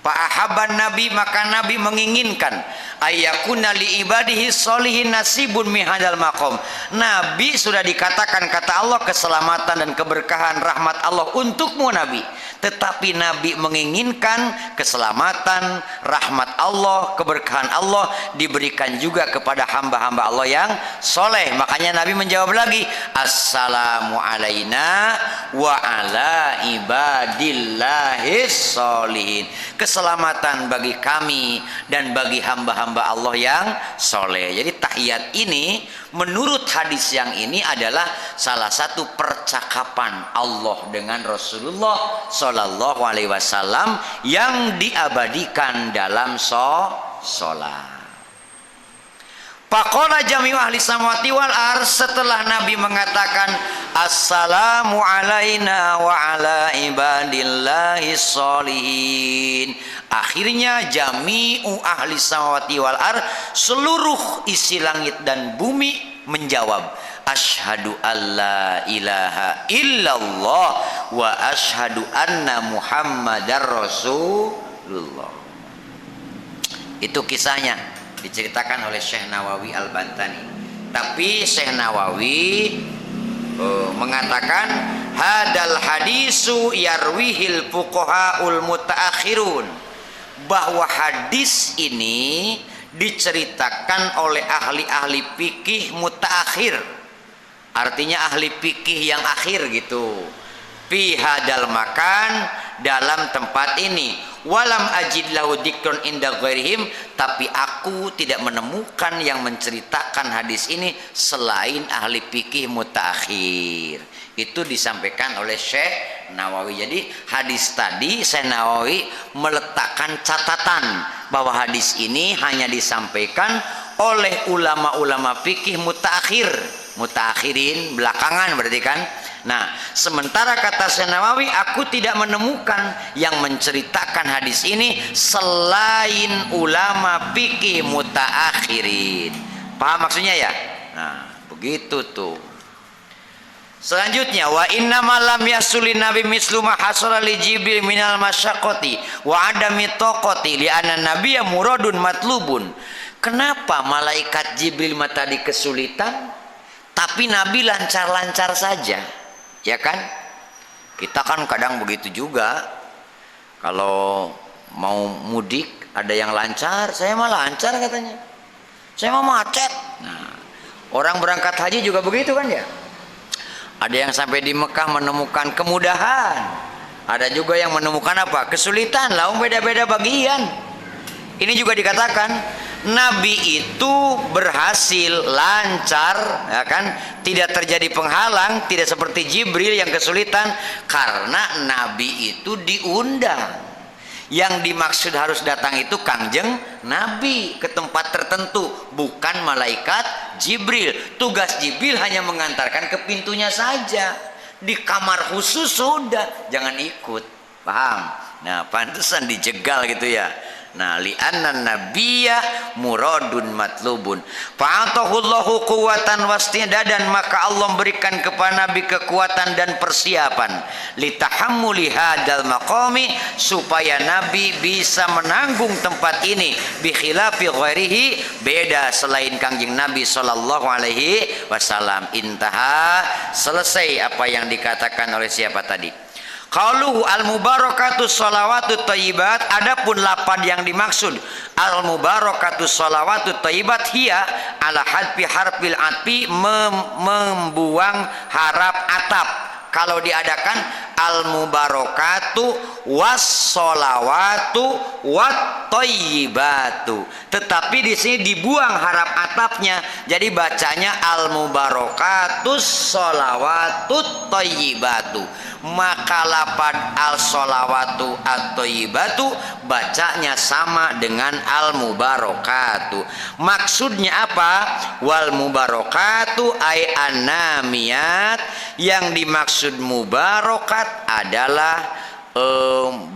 Fa'ahabban nabi, maka nabi menginginkan ayyakuna li ibadihi sholihin nasibun mihadal maqam. Nabi sudah dikatakan kata Allah keselamatan dan keberkahan rahmat Allah untukmu nabi. Tetapi Nabi menginginkan keselamatan, rahmat Allah, keberkahan Allah diberikan juga kepada hamba-hamba Allah yang soleh. Makanya Nabi menjawab lagi, assalamu alaina wa ala ibadillahis solihin. Keselamatan bagi kami dan bagi hamba-hamba Allah yang soleh. Jadi tahiyat ini menurut hadis yang ini adalah salah satu percakapan Allah dengan Rasulullah Sallallahu Alaihi Wasallam yang diabadikan dalam sholat. Faqala jami'u ahli samawati wal ardh, setelah Nabi mengatakan assalamu alaina wa ala ibadillahis sholihin, akhirnya jami'u ahli samawati wal ardh, seluruh isi langit dan bumi menjawab asyhadu alla ilaha illallah wa asyhadu anna muhammadar rasul Rasulullah. Itu kisahnya diceritakan oleh Syekh Nawawi Al-Bantani. Tapi Syekh Nawawi mengatakan hadal hadisu yarwihil fuqahaul mutaakhirun, bahwa hadis ini diceritakan oleh ahli-ahli fikih mutaakhir, artinya ahli fikih yang akhir gitu. Fi hadal makan, dalam tempat ini. Walam ajid lahu dikrun inda ghairihim, tapi aku tidak menemukan yang menceritakan hadis ini selain ahli fikih mutaakhir. Itu disampaikan oleh Syekh Nawawi. Jadi hadis tadi Syekh Nawawi meletakkan catatan bahwa hadis ini hanya disampaikan oleh ulama-ulama fikih mutaakhir, mutaakhirin belakangan berarti kan. Nah, sementara kata Syekh Nawawi, aku tidak menemukan yang menceritakan hadis ini selain ulama fikih mutaakhirin. Paham maksudnya ya? Nah, begitu tuh. Selanjutnya, wa inna malam yasulin nabi mislu ma hasala li Jibril minal masyaqqati wa adami taqati li anna nabiyya muradun matlubun. Kenapa malaikat Jibril tadi kesulitan tapi Nabi lancar-lancar saja? Ya kan? Kita kan kadang begitu juga. Kalau mau mudik ada yang lancar, saya mah lancar katanya. Saya mah macet. Nah, orang berangkat haji juga begitu kan ya? Ada yang sampai di Mekah menemukan kemudahan. Ada juga yang menemukan apa? Kesulitan. Lah, beda-beda bagian. Ini juga dikatakan Nabi itu berhasil lancar, ya kan? Tidak terjadi penghalang, tidak seperti Jibril yang kesulitan, karena Nabi itu diundang. Yang dimaksud harus datang itu Kangjeng Nabi ke tempat tertentu, bukan malaikat Jibril. Tugas Jibril hanya mengantarkan ke pintunya saja. Di kamar khusus sudah, jangan ikut. Paham? Nah, pantesan dijegal gitu ya. Nah, li'anna nabiyya muradun matlubun. Fa'atahullahu quwwatan wastidadan, maka Allah memberikan kepada Nabi kekuatan dan persiapan litahammuli hadzal maqami, supaya Nabi bisa menanggung tempat ini bi khilafi ghairihi, beda selain Kangjeng Nabi sallallahu alaihi wasallam. Intaha, selesai apa yang dikatakan oleh siapa tadi? Qauluhu al-mubarakatu sholawatu thayyibat, adapun lapad yang dimaksud al-mubarakatu sholawatu thayyibat hiya ala hadfi harfil atfi, membuang harap atap. Kalau diadakan al-mubarakatu was sholawatu wat thayyibatu, tetapi di sini dibuang harap atapnya, jadi bacanya al-mubarakatus sholawatu thayyibatu. Maka lapad al-sholawatu at-thayyibatu bacanya sama dengan al-mubarakatu. Maksudnya apa? Wal mubarakatu ay annamiyat, yang dimaksud mubarakat adalah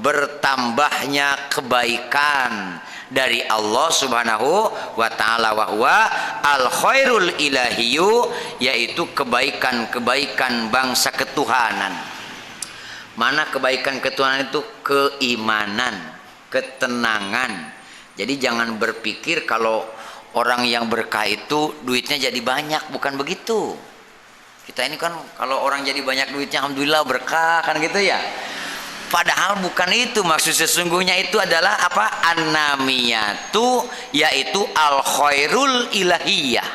bertambahnya kebaikan dari Allah Subhanahu wa ta'ala, wa huwa al khairul ilahiyu, yaitu kebaikan-kebaikan bangsa ketuhanan. Mana kebaikan ketuhanan itu? Keimanan, ketenangan. Jadi jangan berpikir kalau orang yang berkah itu duitnya jadi banyak, bukan begitu. Kita ini kan kalau orang jadi banyak duitnya alhamdulillah berkah kan gitu ya. Padahal bukan itu maksud sesungguhnya. Itu adalah apa? An-namiyatu, yaitu al khairul ilahiyah.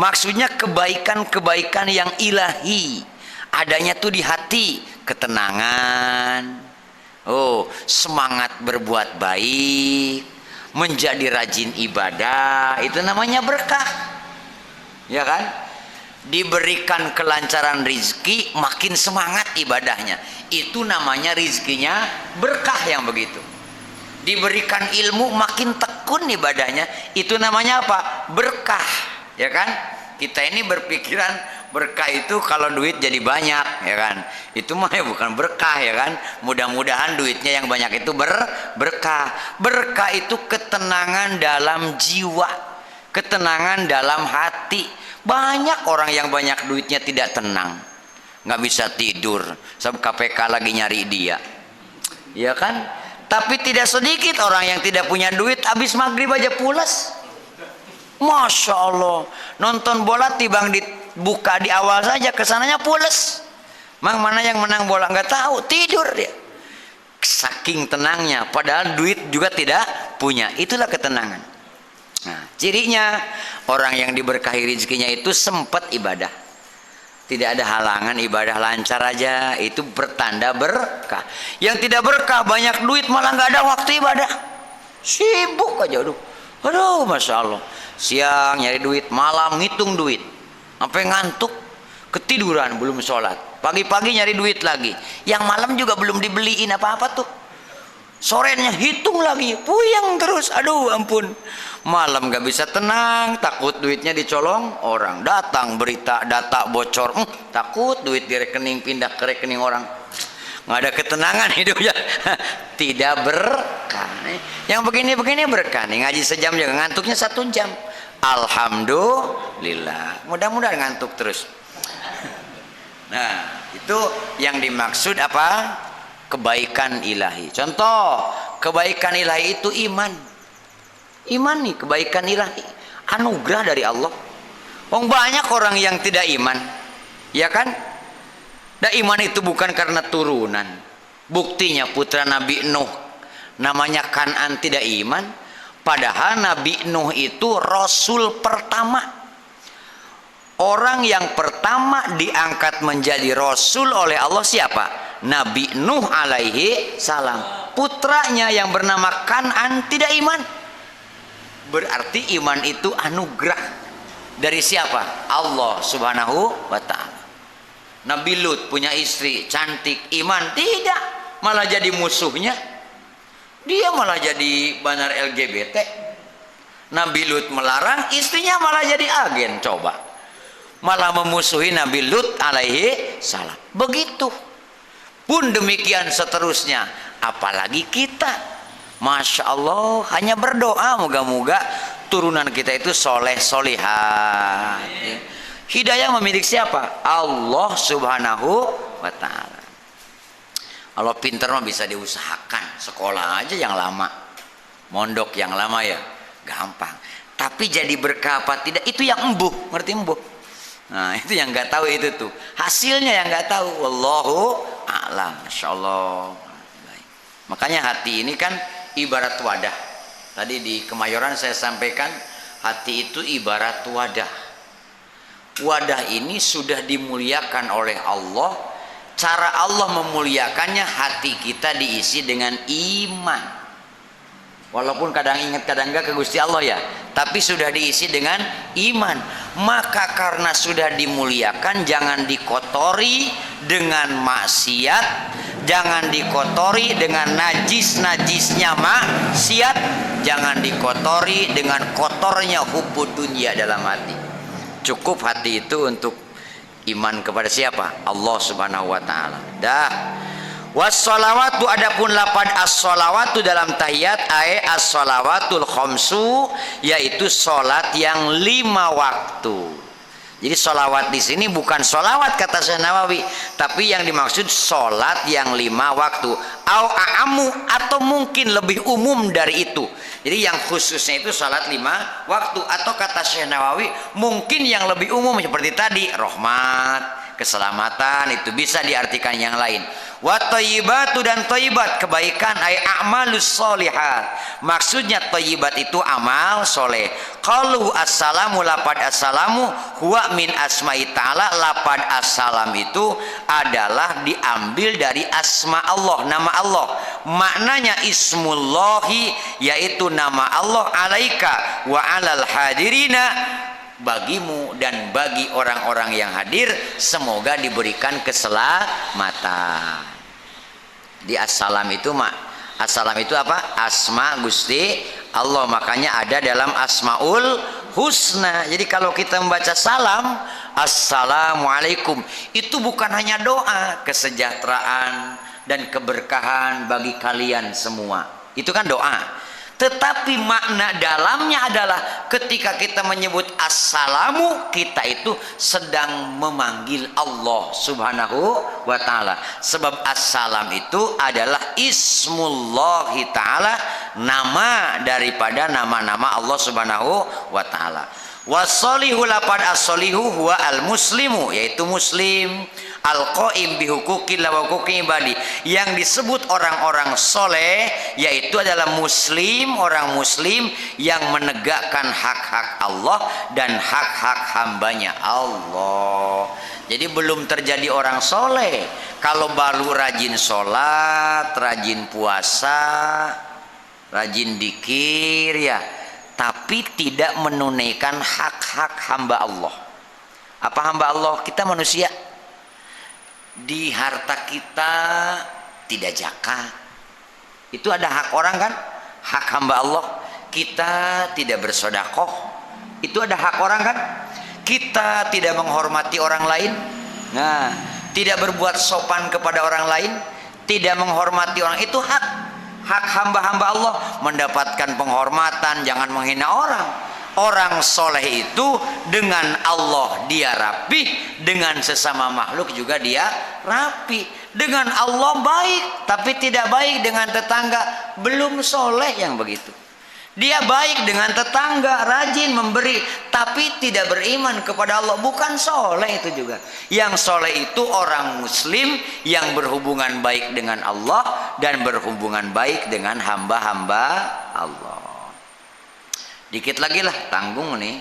Maksudnya kebaikan-kebaikan yang ilahi, adanya tuh di hati. Ketenangan, semangat berbuat baik, menjadi rajin ibadah, itu namanya berkah, ya kan? Diberikan kelancaran rizki, makin semangat ibadahnya, itu namanya rizkinya berkah yang begitu. Diberikan ilmu, makin tekun ibadahnya, itu namanya apa? Berkah, ya kan? Kita ini berpikiran berkah itu kalau duit jadi banyak, ya kan? Itu mah ya bukan berkah, ya kan? Mudah-mudahan duitnya yang banyak itu berkah. Berkah itu ketenangan dalam jiwa, ketenangan dalam hati. Banyak orang yang banyak duitnya tidak tenang, nggak bisa tidur, sebab KPK lagi nyari dia, ya kan? Tapi tidak sedikit orang yang tidak punya duit, habis maghrib aja pulas. Masya Allah, nonton bola tibang dibuka di awal saja, kesananya pulas. Mana yang menang bola nggak tahu, tidur dia. Saking tenangnya, padahal duit juga tidak punya. Itulah ketenangan. Nah, cirinya orang yang diberkahi rezekinya itu sempat ibadah. Tidak ada halangan, ibadah lancar aja, itu bertanda berkah. Yang tidak berkah, banyak duit malah nggak ada waktu ibadah. Sibuk aja, aduh, Masya Allah. Siang nyari duit, malam ngitung duit, sampai ngantuk, ketiduran belum sholat. Pagi-pagi nyari duit lagi, yang malam juga belum dibeliin apa-apa tuh. Sorenya hitung lagi, puyeng terus, aduh ampun. Malam gak bisa tenang, takut duitnya dicolong orang. Datang berita data bocor, takut duit di rekening pindah ke rekening orang. Nggak ada ketenangan hidupnya. Tidak berkah. Yang begini-begini berkah nih, ngaji sejam juga ngantuknya 1 jam. Alhamdulillah, mudah-mudahan ngantuk terus. Nah, itu yang dimaksud apa? Kebaikan ilahi. Contoh kebaikan ilahi itu iman. Iman nih kebaikan ilahi, anugerah dari Allah. Banyak orang yang tidak iman, ya kan? Dan iman itu bukan karena turunan. Buktinya putra Nabi Nuh namanya Kan'an tidak iman, padahal Nabi Nuh itu rasul pertama. Orang yang pertama diangkat menjadi rasul oleh Allah siapa? Nabi Nuh alaihi salam. Putranya yang bernama Kan'an tidak iman. Berarti iman itu anugerah dari siapa? Allah Subhanahu wa ta'ala. Nabi Lut punya istri cantik, iman tidak, malah jadi musuhnya. Dia malah jadi banar LGBT. Nabi Lut melarang, istrinya malah jadi agen, coba. Malah memusuhi Nabi Lut alaihi salam. Begitu. Pun demikian seterusnya. Apalagi kita. Masya Allah, hanya berdoa moga-moga turunan kita itu soleh solihah. Hidayah memiliki siapa? Allah Subhanahu wa ta'ala. Kalau pinter mah bisa diusahakan, sekolah aja yang lama, mondok yang lama ya gampang. Tapi jadi berkah apa tidak, itu yang embuh, ngerti embuh? Nah itu yang nggak tahu, itu tuh hasilnya yang nggak tahu. Wallahu a'lam. Masya Allah. Baik. Makanya hati ini kan ibarat wadah. Tadi di Kemayoran saya sampaikan, hati itu ibarat wadah. Wadah ini sudah dimuliakan oleh Allah. Cara Allah memuliakannya, hati kita diisi dengan iman. Walaupun kadang ingat kadang enggak ke Gusti Allah ya, tapi sudah diisi dengan iman. Maka karena sudah dimuliakan, jangan dikotori dengan maksiat, jangan dikotori dengan najis-najisnya maksiat, jangan dikotori dengan kotornya hubbud dunya dalam hati. Cukup hati itu untuk iman kepada siapa? Allah Subhanahu wa ta'ala. Dah. Wassalawatu, adapun lapad as-salawatu dalam tahiyat as-salawatul khamsu, yaitu salat yang 5 waktu. Jadi salawat di sini bukan salawat kata Syekh Nawawi, tapi yang dimaksud salat yang 5 waktu. Au a'amu, atau mungkin lebih umum dari itu. Jadi yang khususnya itu salat 5 waktu, atau kata Syekh Nawawi mungkin yang lebih umum seperti tadi rahmat, keselamatan, itu bisa diartikan yang lain. Wa thayyibatu, dan thayyibat kebaikan, ay a'malus sholihat. Maksudnya thayyibat itu amal soleh. Qalu assalamu, lapad assalamu huwa min asma'i ta'ala. Lapad assalam itu adalah diambil dari asma Allah, nama Allah. Maknanya ismullahi, yaitu nama Allah, alaika wa alal hadirina, bagimu dan bagi orang-orang yang hadir, semoga diberikan keselamatan. Di assalam itu assalam itu apa? Asma Gusti Allah, makanya ada dalam Asmaul Husna. Jadi kalau kita membaca salam, assalamualaikum, itu bukan hanya doa kesejahteraan dan keberkahan bagi kalian semua, itu kan doa. Tetapi makna dalamnya adalah ketika kita menyebut assalamu, kita itu sedang memanggil Allah subhanahu wa ta'ala. Sebab assalam itu adalah ismullahi ta'ala, nama daripada nama-nama Allah subhanahu wa ta'ala. Wassolihu lapad as-solihu huwa al-muslimu, yaitu muslim. Al-qaim bihukukillah wa hukuki ibadi, yang disebut orang-orang soleh yaitu adalah muslim, orang muslim yang menegakkan hak-hak Allah dan hak-hak hambanya Allah. Jadi belum terjadi orang soleh kalau baru rajin sholat, rajin puasa, rajin dikir ya, tapi tidak menunaikan hak-hak hamba Allah. Apa hamba Allah? Kita manusia. Di harta kita tidak zakat, itu ada hak orang kan, hak hamba Allah. Kita tidak bersedekah, itu ada hak orang kan. Kita tidak menghormati orang lain, nah, tidak berbuat sopan kepada orang lain, tidak menghormati orang, itu hak hamba-hamba Allah. Mendapatkan penghormatan, jangan menghina orang. Orang soleh itu dengan Allah dia rapi, dengan sesama makhluk juga dia rapi. Dengan Allah baik, tapi tidak baik dengan tetangga, belum soleh yang begitu. Dia baik dengan tetangga, rajin memberi, tapi tidak beriman kepada Allah, bukan soleh itu juga. Yang soleh itu orang muslim yang berhubungan baik dengan Allah dan berhubungan baik dengan hamba-hamba Allah. Dikit lagi lah, tanggung nih.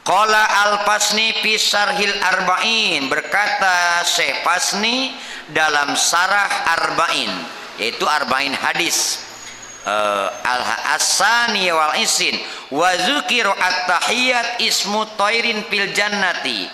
Qala al-Pasni fi Syarhil Arba'in, berkata Syekh Pasni dalam Syarah Arba'in, yaitu Arba'in hadis, al-Hasani wal Isin wa zukiru at-tahiyyat ismu tairin fil jannati.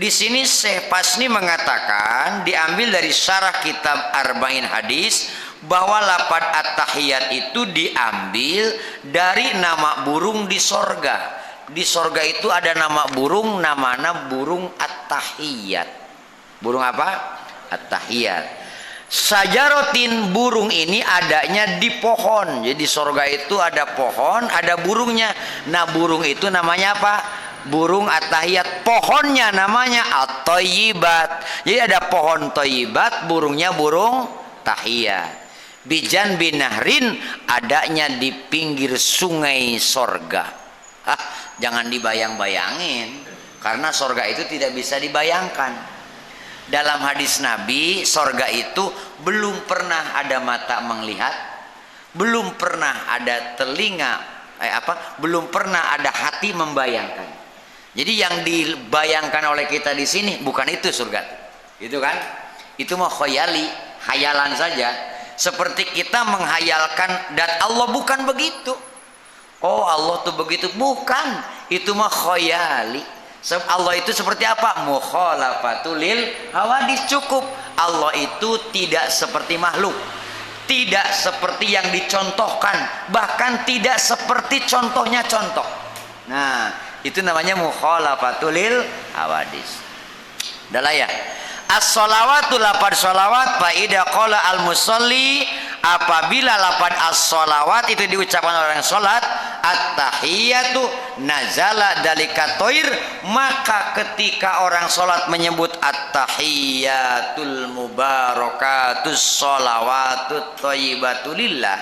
Di sini Syekh Pasni mengatakan, diambil dari syarah kitab Arba'in hadis, bahwa lapad at-tahiyat itu diambil dari nama burung di sorga. Di sorga itu ada nama burung, namanya burung at-tahiyat. Burung apa? At-tahiyat. Sajarotin, burung ini adanya di pohon. Jadi di sorga itu ada pohon, ada burungnya. Nah, burung itu namanya apa? Burung at-tahiyat. Pohonnya namanya at-thayyibat. Jadi ada pohon thayyibat, burungnya burung tahiyat. Bijan binahrin, adanya di pinggir sungai sorga. Jangan dibayang-bayangin, karena sorga itu tidak bisa dibayangkan. Dalam hadis Nabi, sorga itu belum pernah ada mata melihat, belum pernah ada telinga, belum pernah ada hati membayangkan. Jadi yang dibayangkan oleh kita di sini bukan itu surga, gitu kan? Itu mah khayali, hayalan saja. Seperti kita menghayalkan dan Allah, bukan begitu. Oh, Allah tuh begitu, bukan. Itu mah khayali. Allah itu seperti apa? Mukhalafatul lil hawadis, cukup. Allah itu tidak seperti makhluk, tidak seperti yang dicontohkan, bahkan tidak seperti contohnya contoh. Nah, itu namanya mukhalafatul lil hawadis. Udah lah ya. As-sholawatu, lapad sholawat, fa idza qala al-musalli, apabila lapad as-sholawat itu diucapkan orang sholat, at-tahiyatu nazala dalika toir, maka ketika orang sholat menyebut at-tahiyatul mubarakatus sholawatut thayyibatulillah,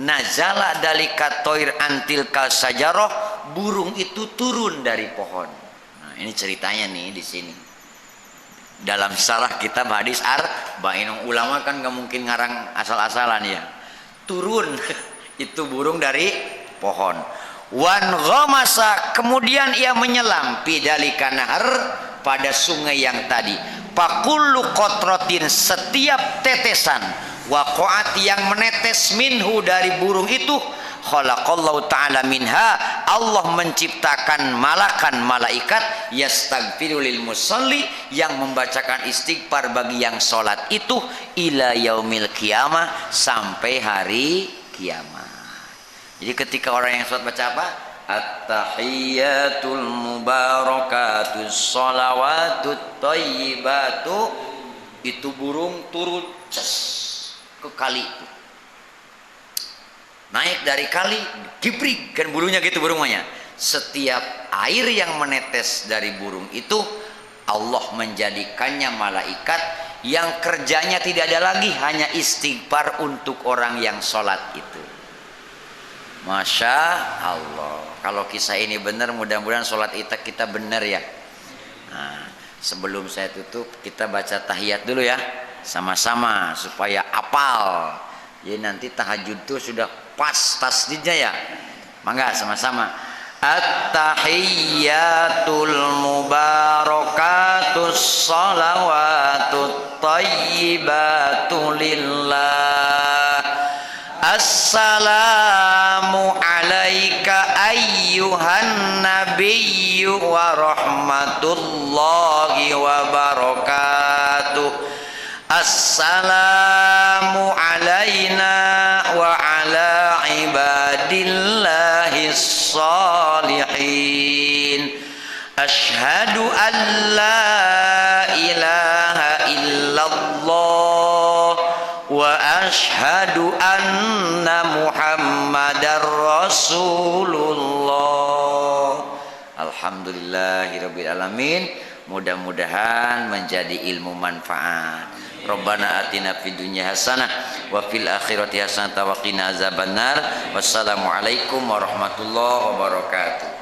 nazala dalika toir antil kal sajaroh, burung itu turun dari pohon. Nah, ini ceritanya nih di sini. Dalam syarah kitab hadis Arba'in, ulama kan gak mungkin ngarang asal-asalan ya. Turun itu burung dari pohon. Wan ghamasa, kemudian ia menyelam pidalika nahar, pada sungai yang tadi. Pakullu qatratin, setiap tetesan, waqa'at yang menetes minhu dari burung itu, khalaqallahu ta'ala minha, Allah menciptakan malaikat yastaghfiru lil musalli, yang membacakan istighfar bagi yang sholat itu, ila yaumil qiyamah, sampai hari kiamat. Jadi ketika orang yang sholat baca apa? At-tahiyyatul mubarakatus sholawatut thayyibatu, itu burung turun ke kali itu. naik dari kali, gibrig kan bulunya gitu burungnya. Setiap air yang menetes dari burung itu Allah menjadikannya malaikat yang kerjanya tidak ada lagi, hanya istighfar untuk orang yang sholat itu. Masya Allah. Kalau kisah ini benar, mudah-mudahan sholat kita benar ya. Nah, sebelum saya tutup, kita baca tahiyat dulu ya, sama-sama supaya apal. Jadi nanti tahajud itu sudah pas tasdidnya ya. Mangga sama-sama. At-tahiyyatul mubarakatus salawatut thayyibatu lillah. Assalamu alaika ayyuhan nabiyyu wa rahmatullahi wa barakatuh. Assalamu alaina wa ala ibadillahis salihin. Asyhadu an la ilaha illallah wa asyhadu anna muhammadar rasulullah. Alhamdulillahirabbil alamin. Mudah-mudahan menjadi ilmu manfaat. Rabbana atina fid dunya hasanah wa fil akhirati hasanah wa qina azabannar. Wassalamualaikum warahmatullahi wabarakatuh.